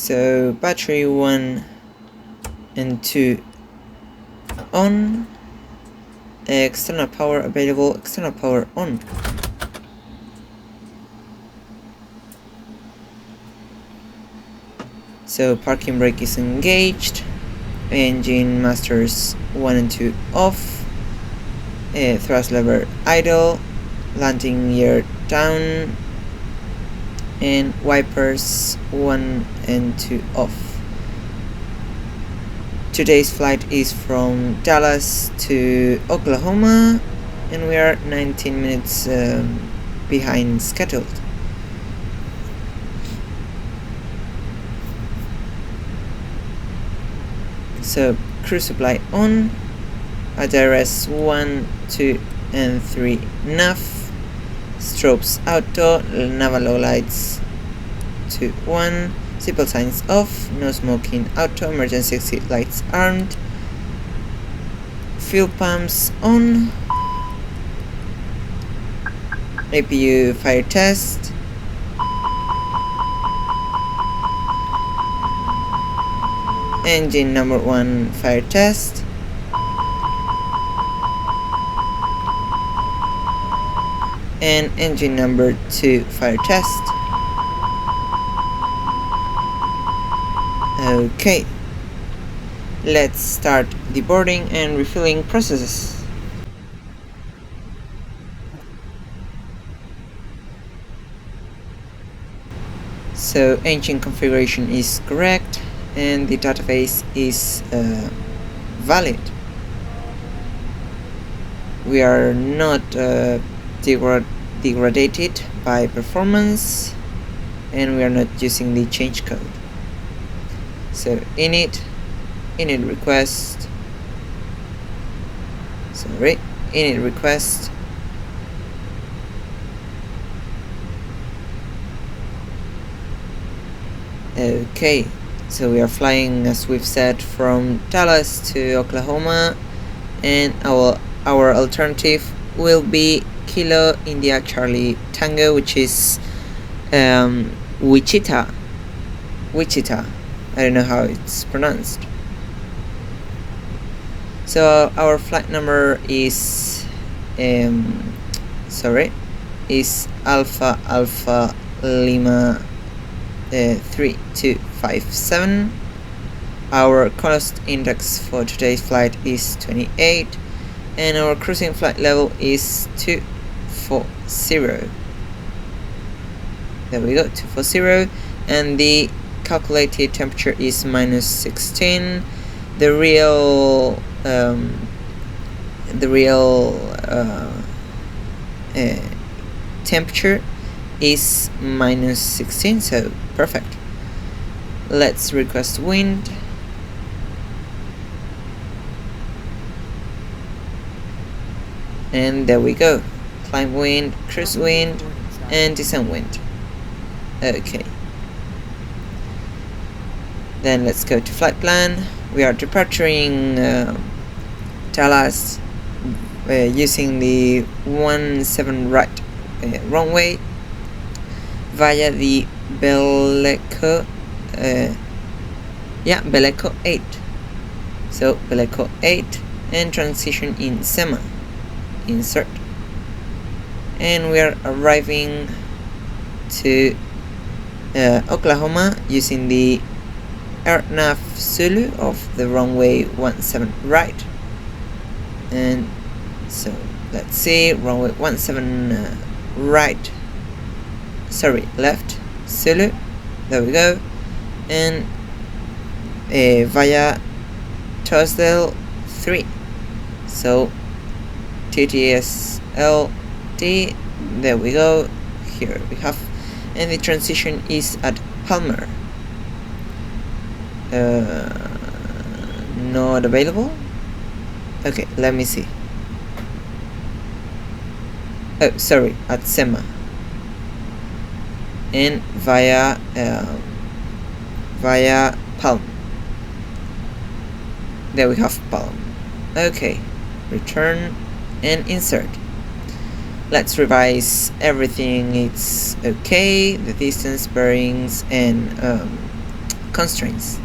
So battery 1 and 2 on, external power available, external power on. So parking brake is engaged, engine masters 1 and 2 off, thrust lever idle, landing gear down, and wipers 1 and 2 off. Today's flight is from Dallas to Oklahoma, and we are 19 minutes behind scheduled. So crew supply on, ADRS 1, 2 and 3 nav, strobes auto, naval low lights 2, 1, seatbelt signs off, no smoking auto, emergency exit lights armed, fuel pumps on, APU fire test, engine number 1 fire test, and engine number 2 fire test. Okay, let's start the boarding and refueling processes. So engine configuration is correct and the database is valid. We are not degraded by performance, and we are not using the change code. So init request, okay, so we are flying, as we've said, from Dallas to Oklahoma, and our alternative will be Kilo India Charlie Tango, which is Wichita. I don't know how it's pronounced. So our flight number is Alpha Alpha Lima 3257. Our cost index for today's flight is 28, and our cruising flight level is 240. There we go, 240, and the calculated temperature is -16. The real temperature is -16, so perfect. Let's request wind. And there we go. Climb wind, cruise wind, and descent wind. Okay. Then let's go to flight plan. We are departing Dallas using the 17 right runway via the Beleco 8. So Beleco 8 and transition in SEMA. Insert. And we are arriving to Oklahoma using the AirNav Zulu of the runway 17 right. And so let's see, runway 17 right, left Zulu, there we go, and via Tosdale 3, so TTSLD, there we go, here we have, and the transition is at Palmer. Not available. Okay, let me see. Oh, sorry, at SEMA. And via Palm. There we have Palm. Okay, return and insert. Let's revise everything. It's okay. The distance, bearings, and constraints.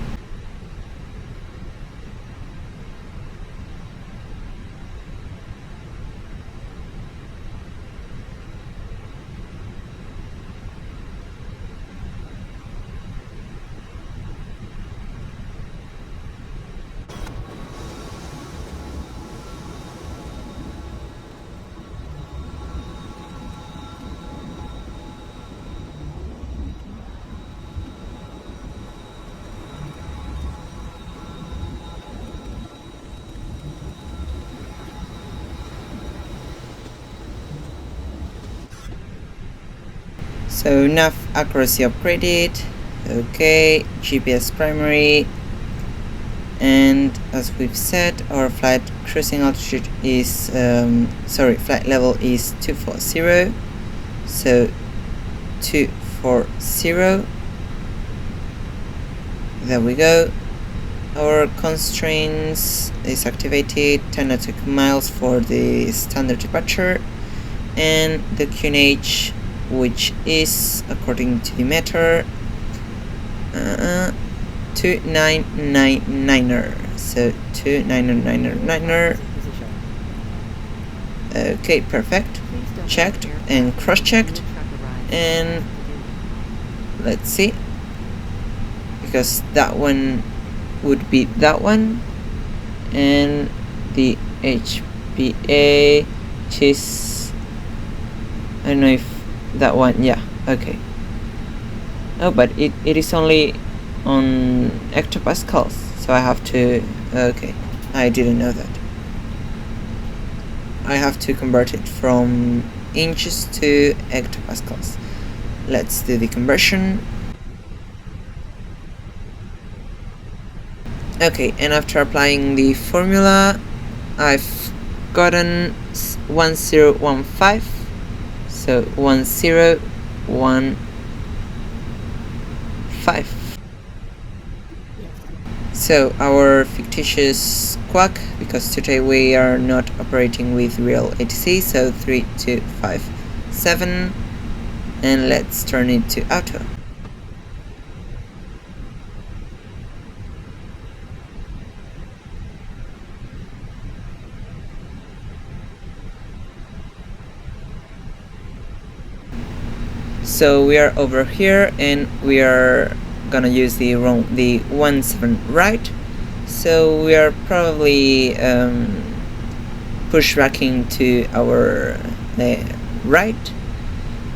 So nav accuracy upgraded, okay, GPS primary, and as we've said, our flight cruising altitude is, flight level is 240, so 240, there we go. Our constraints is activated, 10 nautical miles for the standard departure, and the QNH, which is, according to the meter, 2999er. So 2999er. Okay, perfect. Checked and cross-checked, and let's see, because that one would be that one, and the HPA, which is, I don't know if that one, yeah, okay. Oh, but it is only on hectopascals, so I have to, okay, I didn't know that. I have to convert it from inches to hectopascals. Let's do the conversion. Okay, and after applying the formula, I've gotten 1015. So 1015. So our fictitious quack, because today we are not operating with real ATC, so 3257, and let's turn it to auto. So we are over here, and we are gonna use the 17 right. So we are probably pushbacking to our right,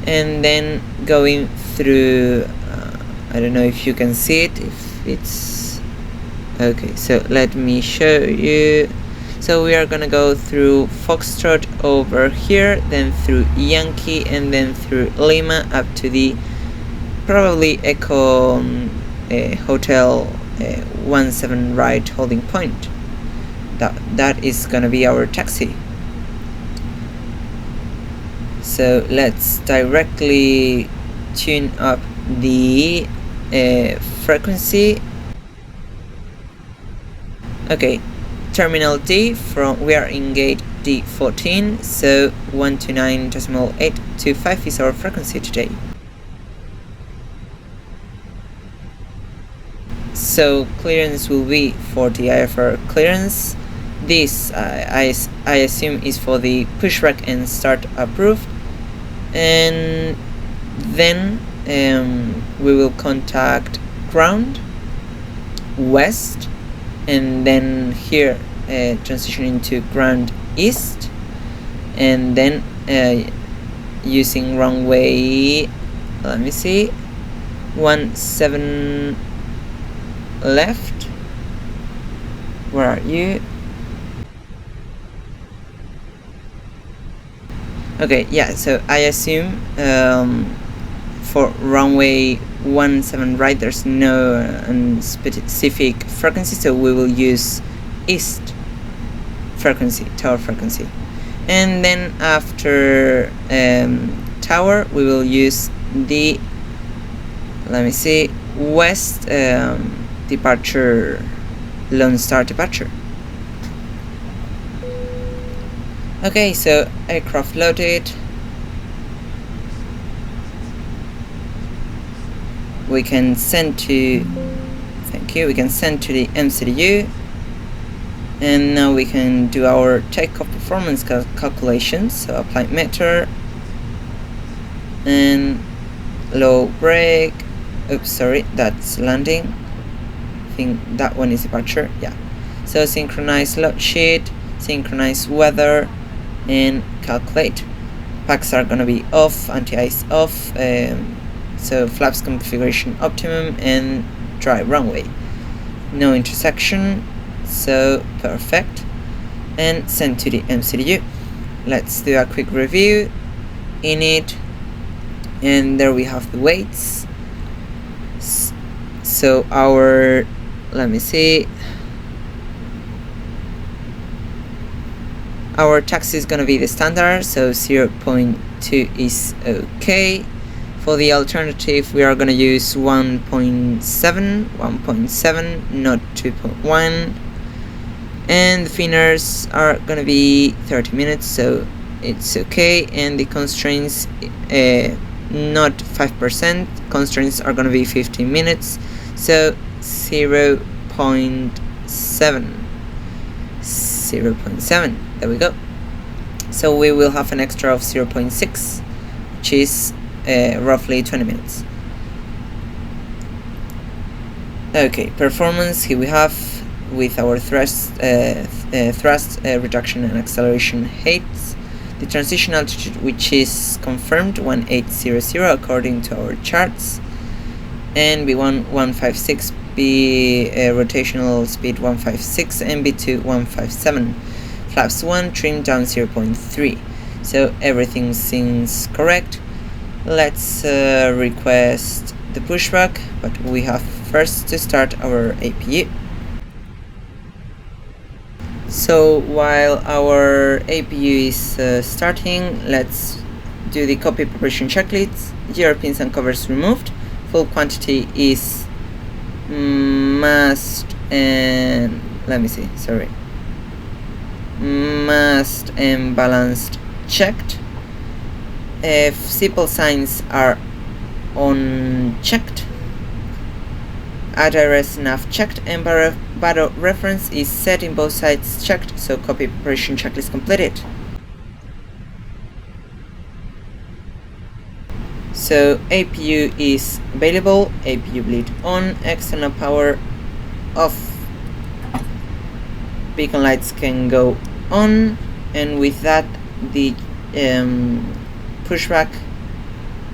and then going through, I don't know if you can see it, if it's okay, so let me show you. So we are gonna go through Foxtrot over here, then through Yankee, and then through Lima up to the probably Echo Hotel 17 right holding point. That is gonna be our taxi. So let's directly tune up the frequency. Okay, terminal D, we are in gate D14, so 129.825 is our frequency today. So clearance will be for the IFR clearance. This I assume is for the pushback and start approved, and then we will contact ground west, and then here transition into ground east, and then using runway, let me see, 17 left. Where are you? Okay, yeah, so I assume for runway 17 right there's no specific frequency, so we will use east frequency, tower frequency, and then after tower we will use the, let me see, west departure, Lone Star departure. Okay, so aircraft loaded. We can send to Okay, we can send to the MCDU, and now we can do our takeoff performance calculations. So apply meter and low brake. Oops, sorry, that's landing. I think that one is departure. Yeah. So synchronize load sheet, synchronize weather, and calculate. Packs are gonna be off, anti-ice off. So flaps configuration optimum and dry runway. No intersection, so perfect. And send to the MCDU. Let's do a quick review in it. And there we have the weights. So our, let me see, our taxi is gonna be the standard, so 0.2 is okay. For the alternative, we are gonna use 1.7, not 2.1, and the thinners are gonna be 30 minutes, so it's okay. And the constraints, not 5%, constraints are gonna be 15 minutes, so 0.7. There we go. So we will have an extra of 0.6, which is roughly 20 minutes. Okay, performance, here we have with our thrust reduction and acceleration heights. The transition altitude, which is confirmed 1800 according to our charts, and B1 156, B rotational speed 156, and B2 157. Flaps 1 trimmed down 0.3, so everything seems correct. Let's request the pushback, but we have first to start our APU. So while our APU is starting, let's do the copy preparation checklist. GR pins and covers removed. Full quantity is mast and mast and balanced checked. If SIPL signs are unchecked, ADRS nav checked, and Baro reference is set in both sides checked, so copy preparation checklist completed. So APU is available, APU bleed on, external power off, beacon lights can go on, and with that the pushback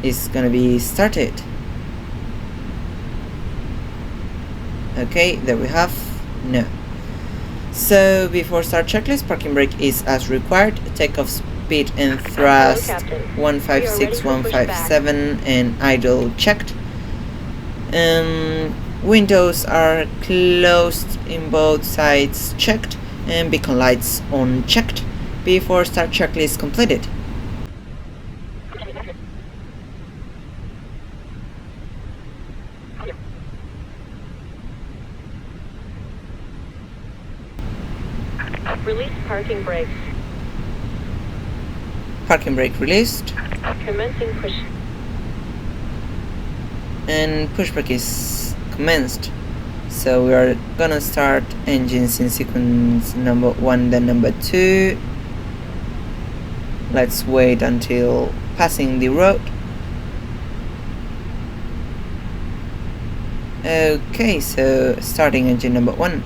is gonna be started. Okay, there we have no. So before start checklist, parking brake is as required, takeoff speed and thrust 156, 157, and idle checked. Windows are closed in both sides checked, and beacon lights on checked. Before start checklist completed. Release parking brakes. Parking brake released. Commencing push. And pushback is commenced. So we are gonna start engines in sequence number 1, then number 2. Let's wait until passing the road. Okay, so starting engine number 1.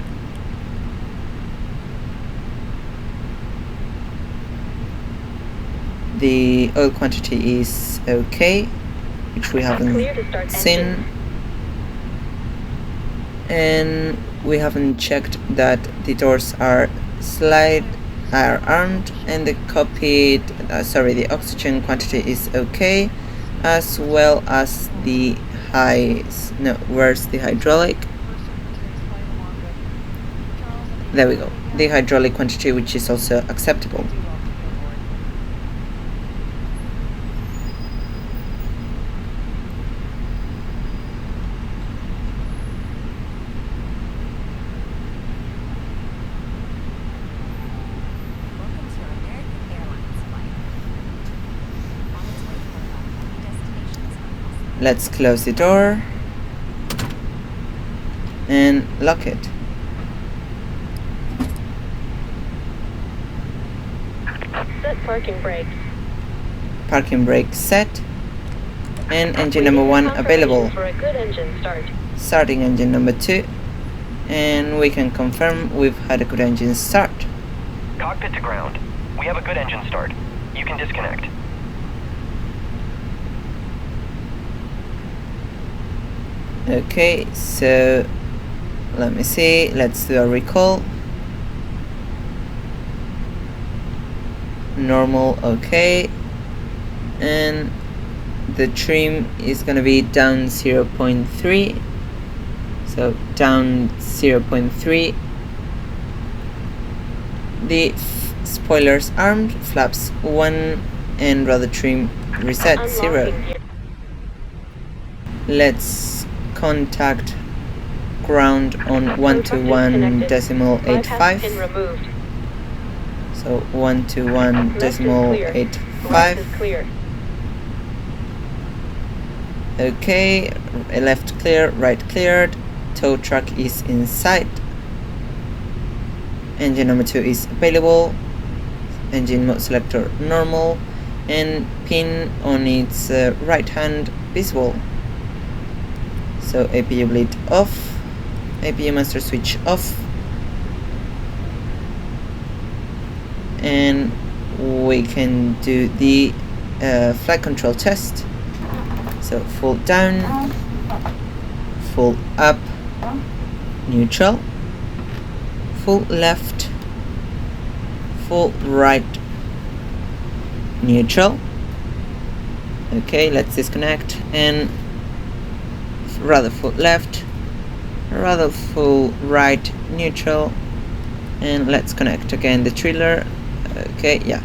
The oil quantity is okay, which we haven't seen, and we haven't checked that the doors are armed, and the the oxygen quantity is okay, as well as the where's the hydraulic? There we go, the hydraulic quantity, which is also acceptable. Let's close the door. and lock it. Set parking brakes. Parking brake set, and engine We number need 1 confirmation available. for a good engine start. Starting engine number 2, and we can confirm we've had a good engine start. Cockpit to ground. We have a good engine start. You can disconnect. Okay, so let me see, let's do a recall. Normal, okay, and the trim is gonna be down 0.3, so down 0.3. The spoilers armed, flaps 1, and rudder trim reset 0. Unlocking gear. Let's contact ground on Bypass pin 121.85. removed. So Left is 121.85. clear. Okay, left clear, right cleared. Tow truck is in sight. Engine number 2 is available. Engine mode selector normal, and pin on its right hand visible. So APU bleed off, APU master switch off, and we can do the flight control test. So full down, full up, neutral, full left, full right, neutral. Okay, let's disconnect, and rather full left, rather full right, neutral, and let's connect again the trailer. Okay, yeah,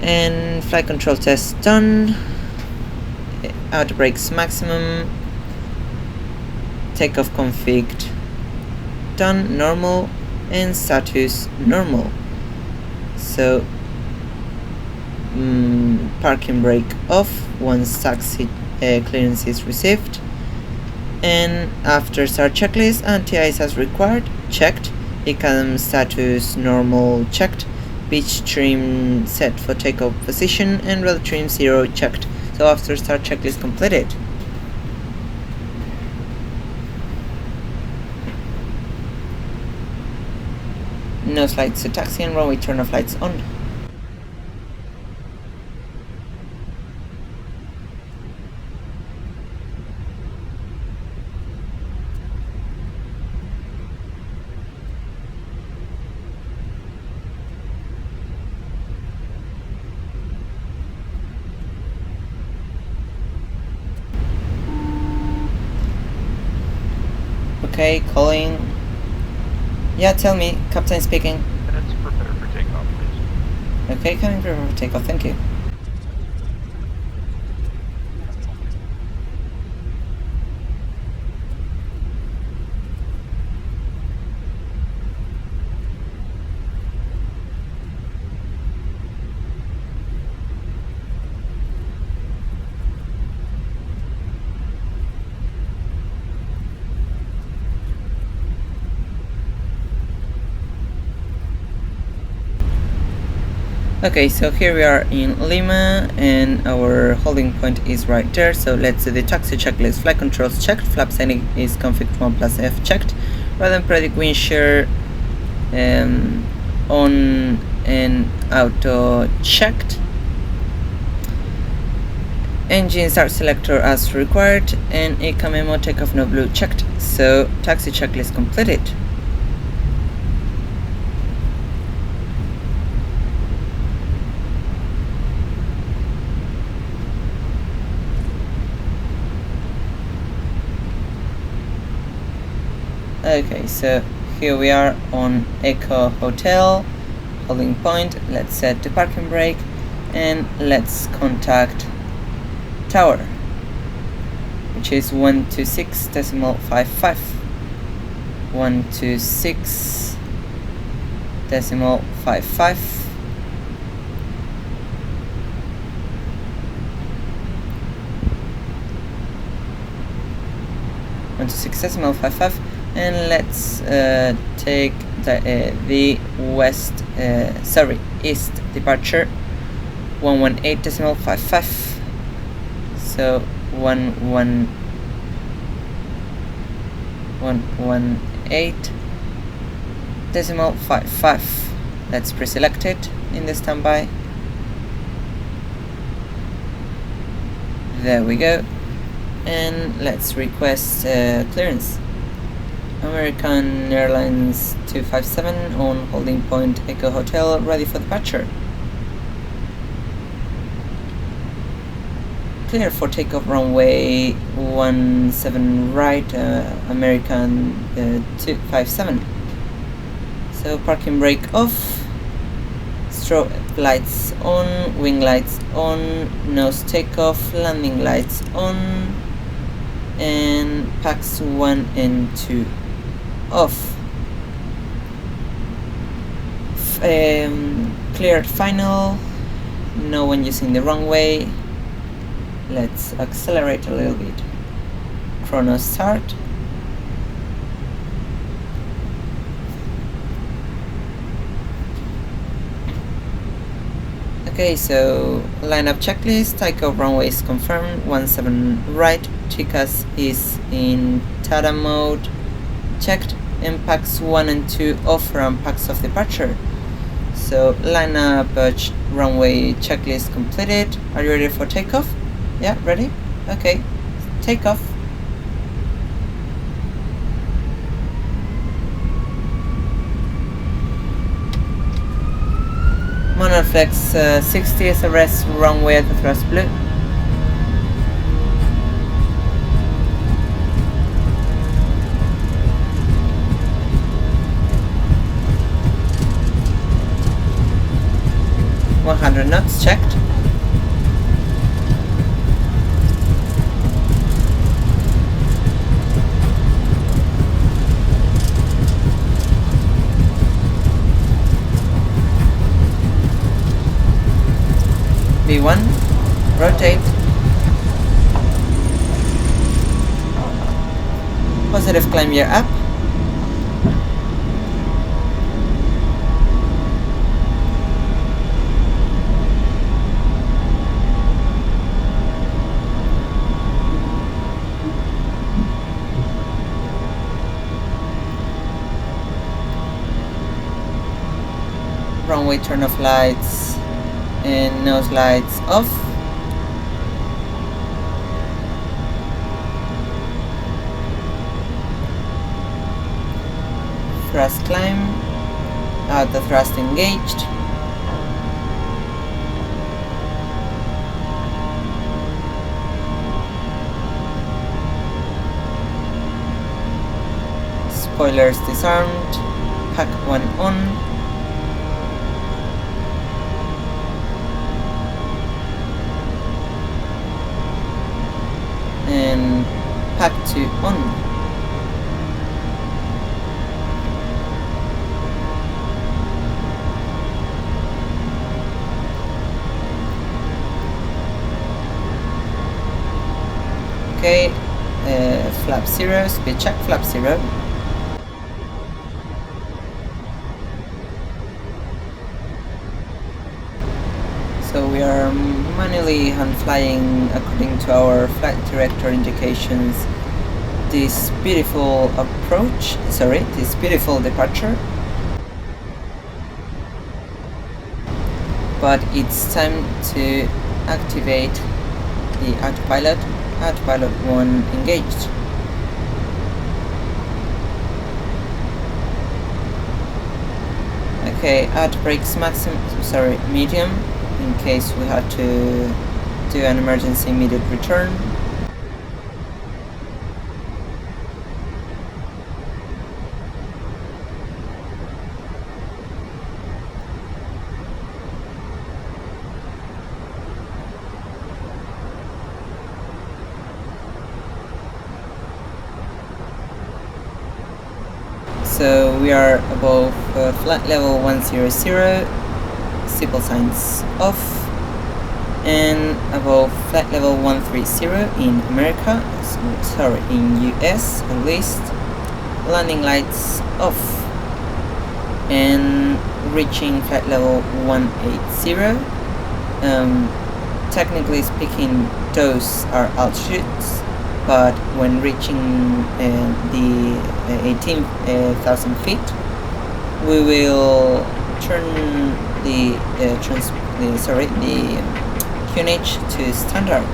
and flight control test done. Outer brakes maximum, takeoff config done, normal, and status normal. So parking brake off once taxi clearance is received, and after start checklist, anti-ice as required checked, ECAM status normal checked, pitch trim set for takeoff position, and rudder trim 0 checked. So after start checklist completed. No flights to taxi and runway turn off lights on. Okay, calling. Yeah, tell me, Captain speaking. Minutes prepare for takeoff, please. Okay, coming for takeoff, thank you. Okay, so here we are in Lima, and our holding point is right there. So let's do the taxi checklist. Flight controls checked, flap setting is config 1+F checked, rudder and predict wind shear on and auto checked, engine start selector as required, and ECA memo takeoff no blue checked. So taxi checklist completed. Okay, so here we are on Echo Hotel, holding point. Let's set the parking brake, and let's contact tower, which is 126.55. 126.55. 126.55, and let's take the east departure 118.55. So 118.55. Let's pre-select it in the standby. There we go. And let's request clearance. American Airlines 257 on holding point Echo Hotel, ready for departure. Clear for takeoff runway 17 right, American 257. So parking brake off, strobe lights on, wing lights on, nose takeoff, landing lights on, and packs 1 and 2 off. Cleared final, no one using the runway. Let's accelerate a little bit. Chrono start. Okay, so lineup checklist. Takeoff runway is confirmed. 17 right. TCAS is in TADA mode. Checked. And packs 1 and 2 off from packs of departure. So lineup runway checklist completed. Are you ready for takeoff? Yeah, ready? Okay, take off. Monoflex 60 SRS runway at the thrust blue. .100 knots checked. V1, rotate. Positive climb gear up. Runway turn off lights and nose lights off. Thrust climb, out the thrust engaged. Spoilers disarmed, pack 1 on. And pack 2 on. Okay, flap 0, speed check, flap 0. So we are manually hand flying according to our flight director indications this beautiful this beautiful departure. But it's time to activate the autopilot. Autopilot 1 engaged. Okay, auto brakes medium, in case we had to do an emergency immediate return. So we are above flight level 100, simple signs off, and above flight level 130 in America, sorry, in US at least, landing lights off, and reaching flight level 180. Technically speaking, those are altitudes, but when reaching the 18,000 feet, we will turn the QNH to standard.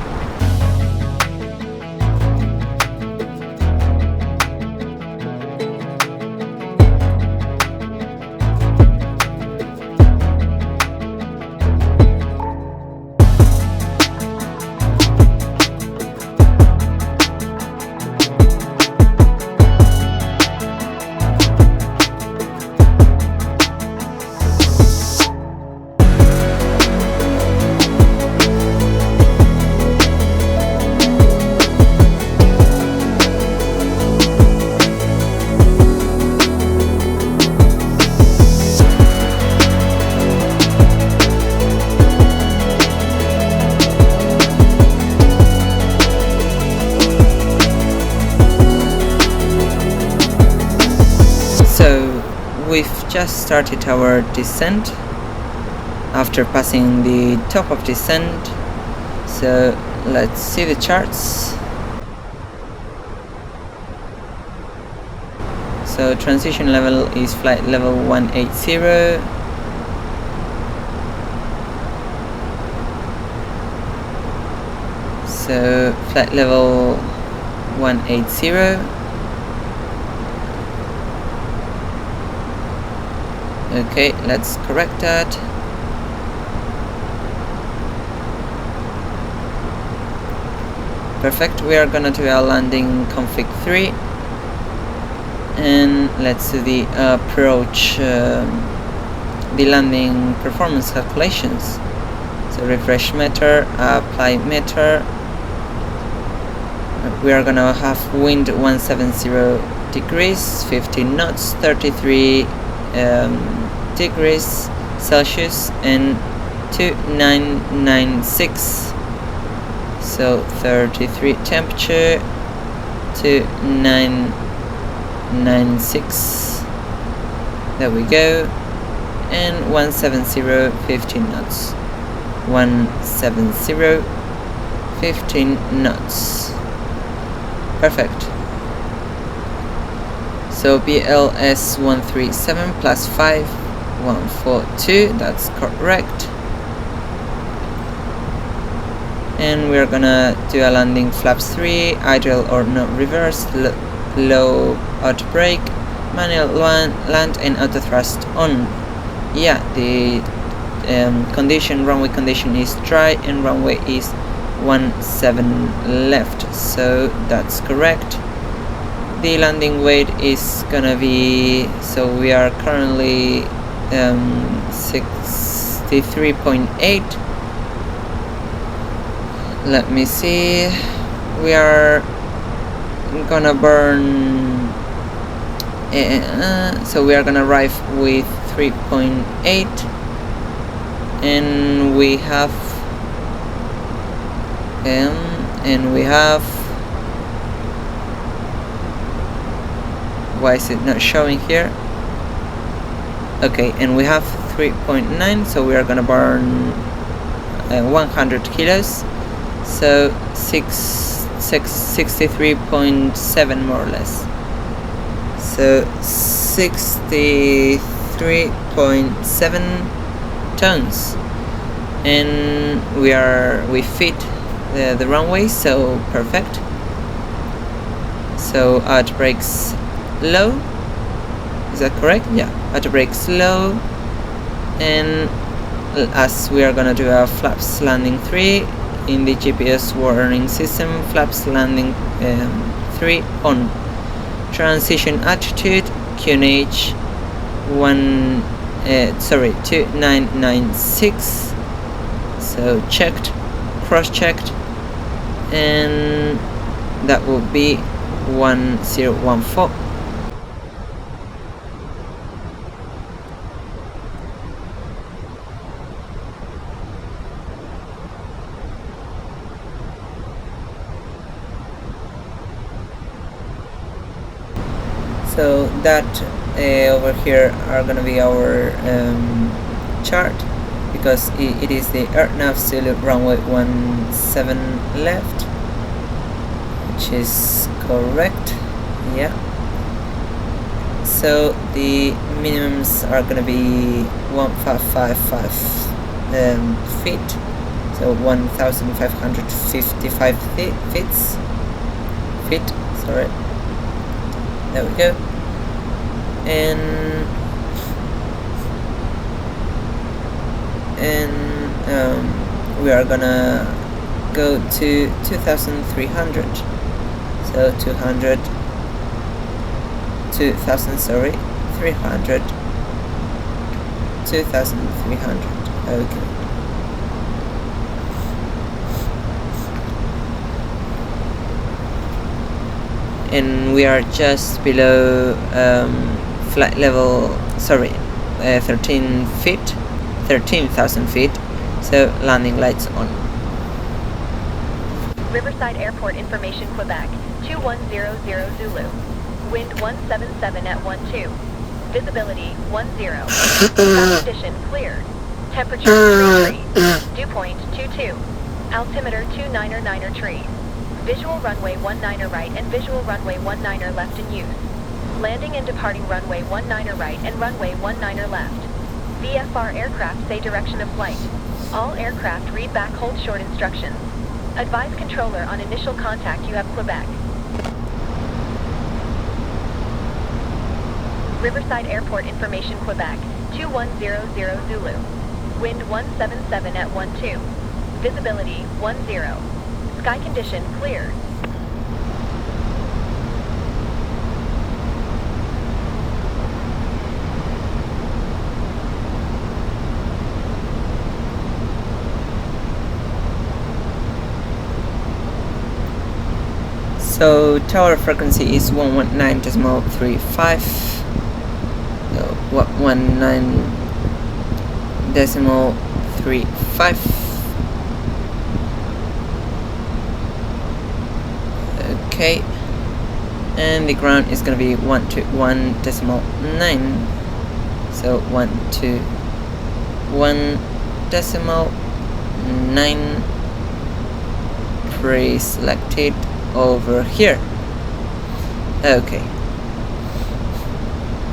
We've just started our descent after passing the top of descent, so let's see the charts. So transition level is flight level 180. So flight level 180. Okay, let's correct that. Perfect, we are gonna do our landing config 3, and let's do the approach, the landing performance calculations. So refresh meter, apply meter. We are gonna have wind 170 degrees, 15 knots, 33 degrees Celsius, and 2996. So 33 temperature, 2996. There we go. And 170, 15 knots. 170, 15 knots. Perfect. So BLS 137 plus 5, 142, that's correct. And we're gonna do a landing flaps 3, idle or not reverse, low auto brake, manual land, and auto thrust on. Yeah, the runway condition is dry, and runway is 17 left, so that's correct. The landing weight is gonna be, so we are currently 63.8. Let me see, we are gonna burn, so we are gonna arrive with 3.8, and we have why is it not showing here? Okay, and we have 3.9, so we are gonna burn 100 kilos, so 63.7 more or less. So 63.7 tons, and we fit the runway, so perfect. So auto brakes low, is that correct? Yeah, auto brakes low, and as we are gonna do a flaps landing 3 in the GPS warning system, flaps landing 3 on. Transition attitude QNH 2996. So checked, cross-checked, and that would be 1014. So that over here are gonna be our chart, because it is the AirNav Zulu runway 17 left, which is correct. Yeah. So the minimums are gonna be 1555 feet, so 1555 feet, sorry. There we go. And we are gonna go to 2300, so 2000, sorry, 300, 2300. Okay. And we are just below flight level, sorry, 13,000 feet, so landing lights on. Riverside Airport Information, Quebec, 2100 Zulu. Wind 177 at 12. Visibility 10. Sky condition clear. Temperature 33. Dew point 22. Altimeter 299er trees. Visual runway 19er right and visual runway 19er left in use. Landing and departing runway 19er right and runway 19er left. VFR aircraft say direction of flight. All aircraft read back hold short instructions. Advise controller on initial contact you have Quebec. Riverside Airport Information, Quebec, 2100 Zulu. Wind 177 at 12. Visibility 10. Sky condition clear. So tower frequency is 119.35. 19.35. Okay, and the ground is gonna be 121.9. So 121.9 pre-selected over here. Okay.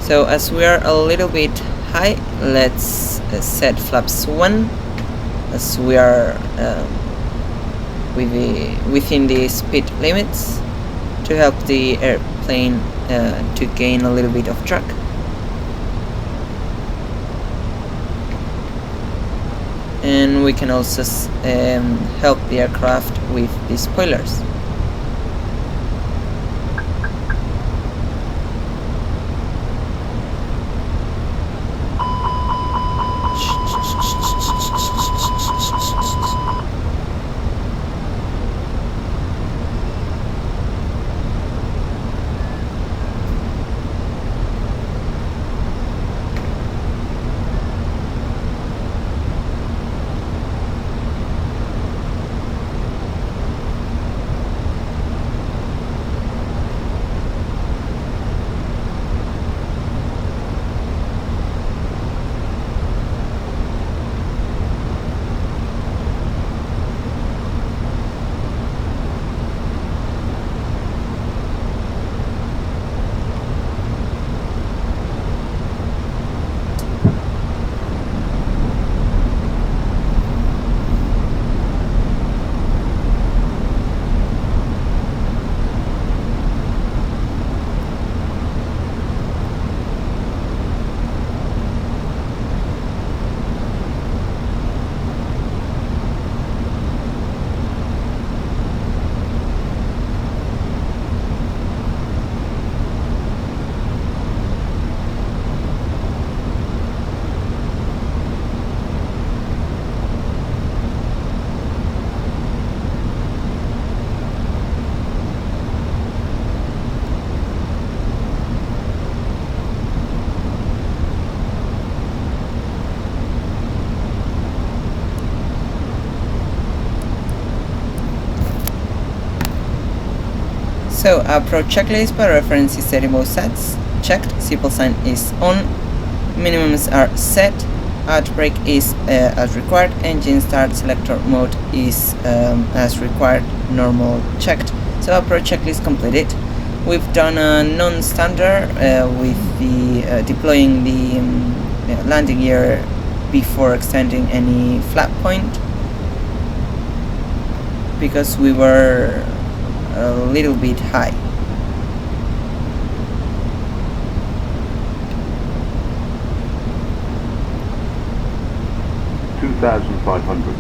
So as we are a little bit high, let's set flaps 1, as we are within the speed limits, to help the airplane to gain a little bit of drag. And we can also help the aircraft with the spoilers. So approach checklist by reference is set in both sets. checked, seatbelt sign is on, minimums are set, outbrake is as required, engine start selector mode is as required, normal checked. So approach checklist completed. We've done a non-standard with the deploying the landing gear before extending any flap point, because we were a little bit high. $2,500.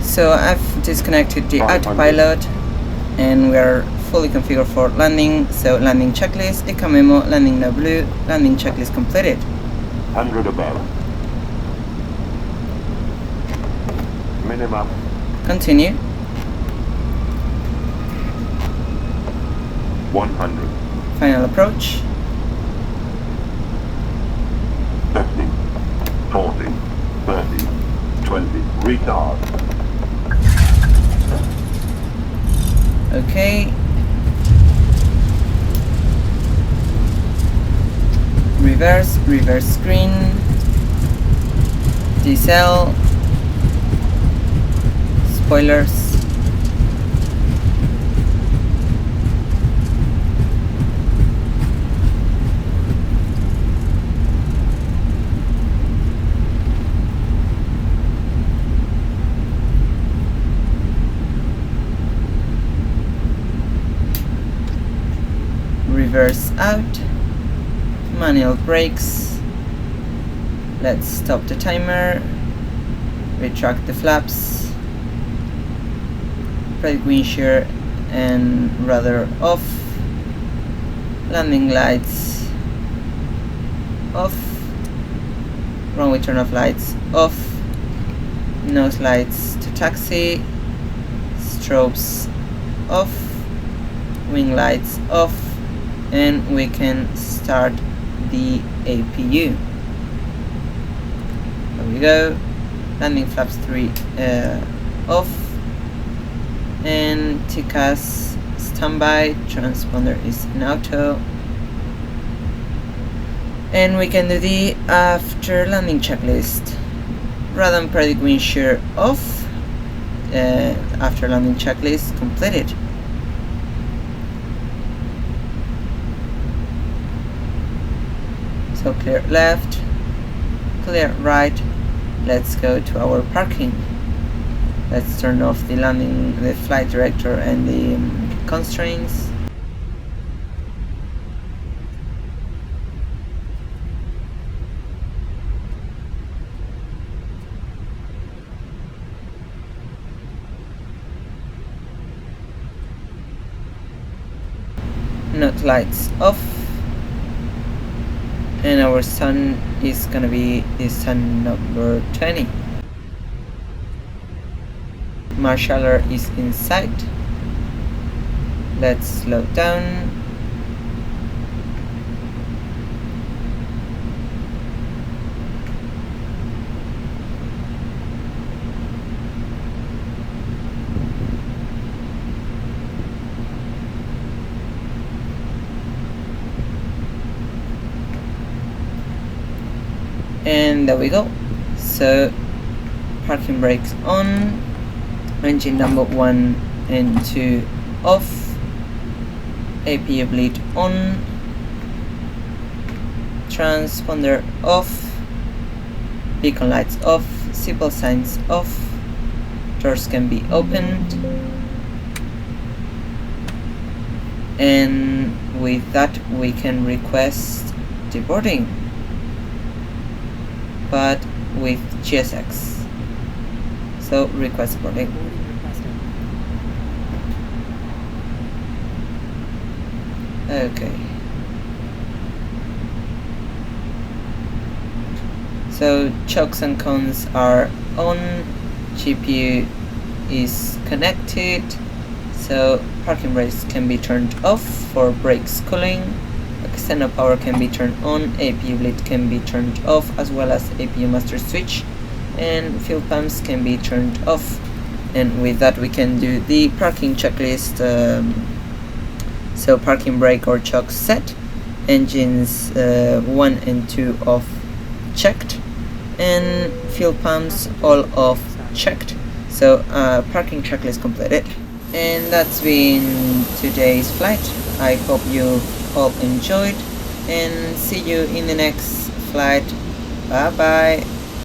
So I've disconnected the autopilot and we are fully configured for landing. So landing checklist, eco memo, landing no blue, landing checklist completed. 100 above. Minimum. Continue. 100. Final approach. 50. 40. 30. 20. Retard. Okay. Reverse screen. Decel. Spoilers. Reverse out, manual brakes. Let's stop the timer, retract the flaps, brake windshield and rudder off, landing lights off, runway turn off lights off, nose lights to taxi, strobes off, wing lights off, and we can start the APU. There we go. Landing flaps 3 off, and TCAS standby, transponder is in auto, and we can do the after landing checklist. Radar predict windshield off, after landing checklist completed. So clear left, clear right. Let's go to our parking. Let's turn off the flight director and the constraints. Note lights off. And our sun is gonna be the sun number 20. Marshaller is in sight. Let's slow down. And there we go. So parking brakes on, engine number 1 and 2 off, APU bleed on, transponder off, beacon lights off, seatbelt signs off, doors can be opened, and with that we can request deboarding, but with GSX. So request boarding. Okay. So chokes and cones are on, GPU is connected, so parking brakes can be turned off for brakes cooling, external power can be turned on, APU bleed can be turned off, as well as APU master switch, and fuel pumps can be turned off. And with that we can do the parking checklist. So parking brake or choke set, engines 1 and 2 off checked, and fuel pumps all off checked. So parking checklist completed. And that's been today's flight. I hope you all enjoyed, and see you in the next flight. Bye bye.